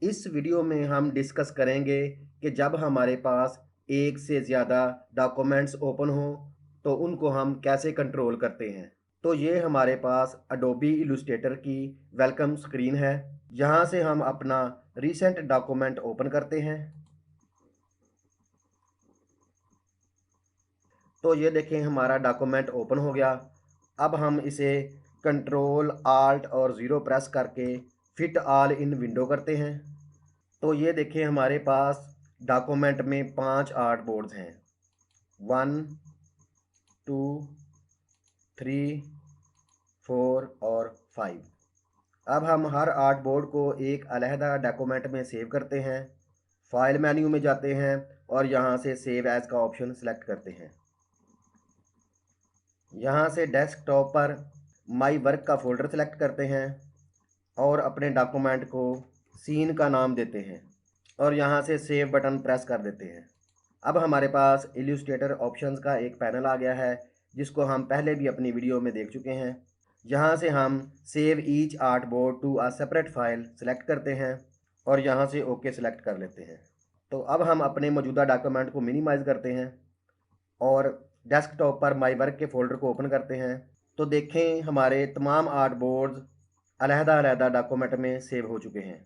इस वीडियो में हम डिस्कस करेंगे कि जब हमारे पास एक से ज़्यादा डॉक्यूमेंट्स ओपन हो तो उनको हम कैसे कंट्रोल करते हैं। तो ये हमारे पास अडोबी इलस्ट्रेटर की वेलकम स्क्रीन है। यहाँ से हम अपना रीसेंट डॉक्यूमेंट ओपन करते हैं। तो ये देखें हमारा डॉक्यूमेंट ओपन हो गया। अब हम इसे कंट्रोल आल्ट और ज़ीरो प्रेस करके फिट ऑल इन विंडो करते हैं। तो ये देखिए हमारे पास डॉक्यूमेंट में 5 आर्ट बोर्ड्स हैं। 1, 2, 3, 4 और 5। अब हम हर आर्ट बोर्ड को एक अलहदा डॉक्यूमेंट में सेव करते हैं। फाइल मेन्यू में जाते हैं और यहाँ से सेव एज का ऑप्शन सेलेक्ट करते हैं। यहाँ से डेस्कटॉप पर माई वर्क का फोल्डर सेलेक्ट करते हैं और अपने डॉक्यूमेंट को सीन का नाम देते हैं और यहाँ से सेव बटन प्रेस कर देते हैं। अब हमारे पास इलस्ट्रेटर ऑप्शंस का एक पैनल आ गया है जिसको हम पहले भी अपनी वीडियो में देख चुके हैं। यहाँ से हम save each art board to a separate file select करते हैं और यहाँ से ओके सेलेक्ट कर लेते हैं। तो अब हम अपने मौजूदा डॉक्यूमेंट को मिनिमाइज़ करते हैं और डेस्कटॉप पर माई वर्क के फोल्डर को ओपन करते हैं। तो देखें हमारे तमाम आर्ट बोर्ड्स अलहदा अलहदा डॉक्यूमेंट में सेव हो चुके हैं।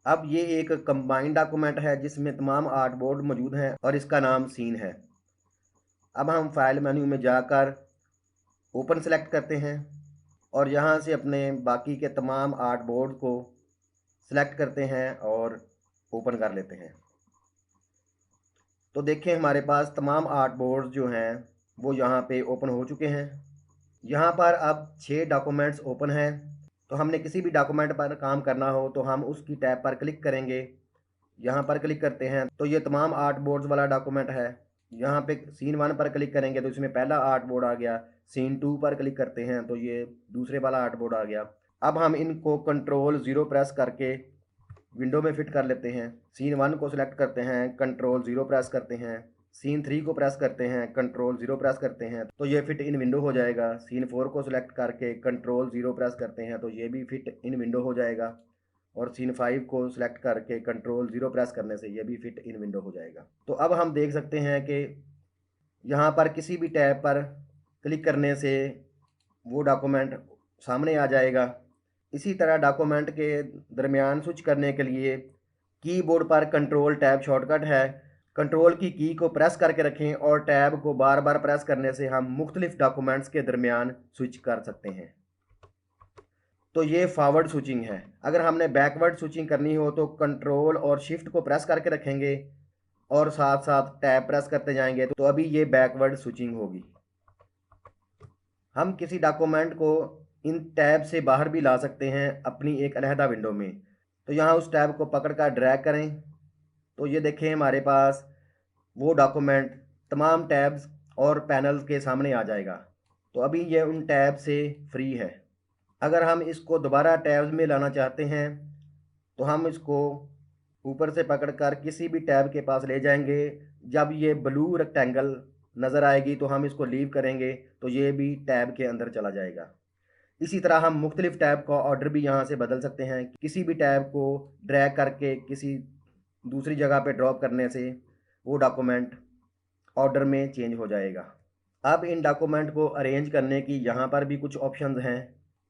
अब ये एक कंबाइंड डॉक्यूमेंट है जिसमें तमाम आर्ट बोर्ड मौजूद हैं और इसका नाम सीन है। अब हम फाइल मेन्यू में जाकर ओपन सेलेक्ट करते हैं और यहाँ से अपने बाकी के तमाम आर्ट बोर्ड को सेलेक्ट करते हैं और ओपन कर लेते हैं। तो देखें हमारे पास तमाम आर्ट बोर्ड्स जो हैं वो यहाँ पे ओपन हो चुके हैं। यहाँ पर अब 6 डॉक्यूमेंट्स ओपन हैं। तो हमने किसी भी डॉक्यूमेंट पर काम करना हो तो हम उसकी टैब पर क्लिक करेंगे। यहाँ पर क्लिक करते हैं तो ये तमाम आर्ट बोर्ड्स वाला डॉक्यूमेंट है। यहाँ पे सीन 1 पर क्लिक करेंगे तो इसमें पहला आर्ट बोर्ड आ गया। सीन 2 पर क्लिक करते हैं तो ये दूसरे वाला आर्ट बोर्ड आ गया। अब हम इनको कंट्रोल ज़ीरो प्रेस करके विंडो में फिट कर लेते हैं। सीन 1 को सिलेक्ट करते हैं, कंट्रोल ज़ीरो प्रेस करते हैं। सीन 3 को प्रेस करते हैं, कंट्रोल ज़ीरो प्रेस करते हैं तो ये फिट इन विंडो हो जाएगा। सीन 4 को सिलेक्ट करके कंट्रोल ज़ीरो प्रेस करते हैं तो ये भी फिट इन विंडो हो जाएगा। और सीन 5 को सिलेक्ट करके कंट्रोल ज़ीरो प्रेस करने से ये भी फिट इन विंडो हो जाएगा। तो अब हम देख सकते हैं कि यहाँ पर किसी भी टैब पर क्लिक करने से वो डॉक्यूमेंट सामने आ जाएगा। इसी तरह डॉक्यूमेंट के दरमियान स्विच करने के लिए कीबोर्ड पर कंट्रोल टैब शॉर्टकट है। कंट्रोल की को प्रेस करके रखें और टैब को बार बार प्रेस करने से हम मुख्तलिफ डॉक्यूमेंट्स के दरमियान स्विच कर सकते हैं। तो ये फॉरवर्ड स्विचिंग है। अगर हमने बैकवर्ड स्विचिंग करनी हो तो कंट्रोल और शिफ्ट को प्रेस करके रखेंगे और साथ साथ टैब प्रेस करते जाएंगे तो अभी ये बैकवर्ड स्विचिंग होगी। हम किसी डॉक्यूमेंट को इन टैब से बाहर भी ला सकते हैं अपनी एक अलहदा विंडो में। तो यहाँ उस टैब को पकड़कर ड्रैग करें तो ये देखें हमारे पास वो डॉक्यूमेंट तमाम टैब्स और पैनल्स के सामने आ जाएगा। तो अभी ये उन टैब से फ्री है। अगर हम इसको दोबारा टैब्स में लाना चाहते हैं तो हम इसको ऊपर से पकड़कर किसी भी टैब के पास ले जाएंगे। जब ये ब्लू रेक्टेंगल नज़र आएगी तो हम इसको लीव करेंगे तो ये भी टैब के अंदर चला जाएगा। इसी तरह हम मुख्तलिफ टैब का ऑर्डर भी यहाँ से बदल सकते हैं। किसी भी टैब को ड्रैग करके किसी दूसरी जगह पे ड्रॉप करने से वो डॉक्यूमेंट ऑर्डर में चेंज हो जाएगा। अब इन डॉक्यूमेंट को अरेंज करने की यहाँ पर भी कुछ ऑप्शंस हैं।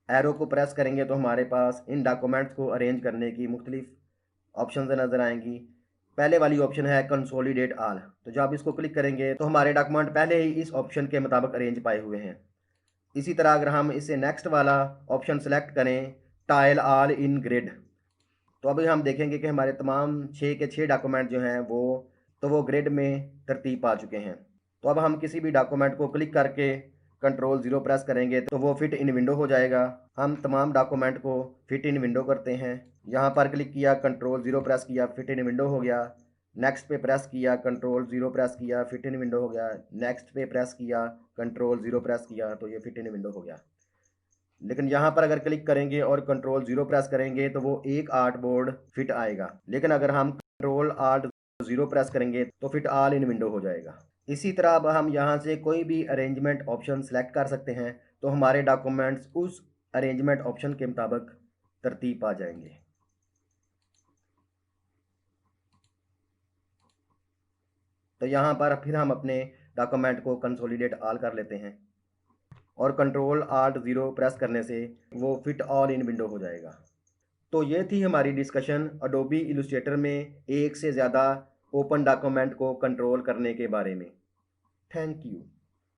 एरो को प्रेस करेंगे तो हमारे पास इन डॉक्यूमेंट्स को अरेंज करने की मुख्तलिफ ऑप्शंस नज़र आएंगी। पहले वाली ऑप्शन है कंसोलिडेट आल। तो जब आप इसको क्लिक करेंगे तो हमारे डॉक्यूमेंट पहले ही इस ऑप्शन के मुताबिक अरेंज पाए हुए हैं। इसी तरह अगर हम इसे नेक्स्ट वाला ऑप्शन सेलेक्ट करें टाइल ऑल इन ग्रिड तो अभी हम देखेंगे कि हमारे तमाम 6 के 6 डॉक्यूमेंट जो हैं वो ग्रिड में तरतीब पा चुके हैं। तो अब हम किसी भी डॉक्यूमेंट को क्लिक करके कंट्रोल ज़ीरो प्रेस करेंगे तो वो फिट इन विंडो हो जाएगा। हम तमाम डॉक्यूमेंट को फिट इन विंडो करते हैं। यहाँ पर क्लिक किया, कंट्रोल ज़ीरो प्रेस किया, फिट इन विंडो हो गया। नेक्स्ट पे प्रेस किया, कंट्रोल ज़ीरो प्रेस किया, फिट इन विंडो हो गया। नेक्स्ट पे प्रेस किया, कंट्रोल ज़ीरो प्रेस किया तो ये फिट इन विंडो हो गया। लेकिन यहाँ पर अगर क्लिक करेंगे और कंट्रोल ज़ीरो प्रेस करेंगे तो वो एक आर्ट बोर्ड फिट आएगा। लेकिन अगर हम कंट्रोल आर्ट ज़ीरो प्रेस करेंगे तो फिट ऑल इन विंडो हो जाएगा। इसी तरह अब हम यहाँ से कोई भी अरेंजमेंट ऑप्शन सेलेक्ट कर सकते हैं तो हमारे डॉक्यूमेंट्स उस अरेंजमेंट ऑप्शन के मुताबिक तरतीब पा जाएंगे। तो यहाँ पर फिर हम अपने डॉक्यूमेंट को कंसोलिडेट ऑल कर लेते हैं और कंट्रोल आल्ट 0 प्रेस करने से वो फिट ऑल इन विंडो हो जाएगा। तो ये थी हमारी डिस्कशन अडोबी इलस्ट्रेटर में एक से ज़्यादा ओपन डॉक्यूमेंट को कंट्रोल करने के बारे में। Thank you.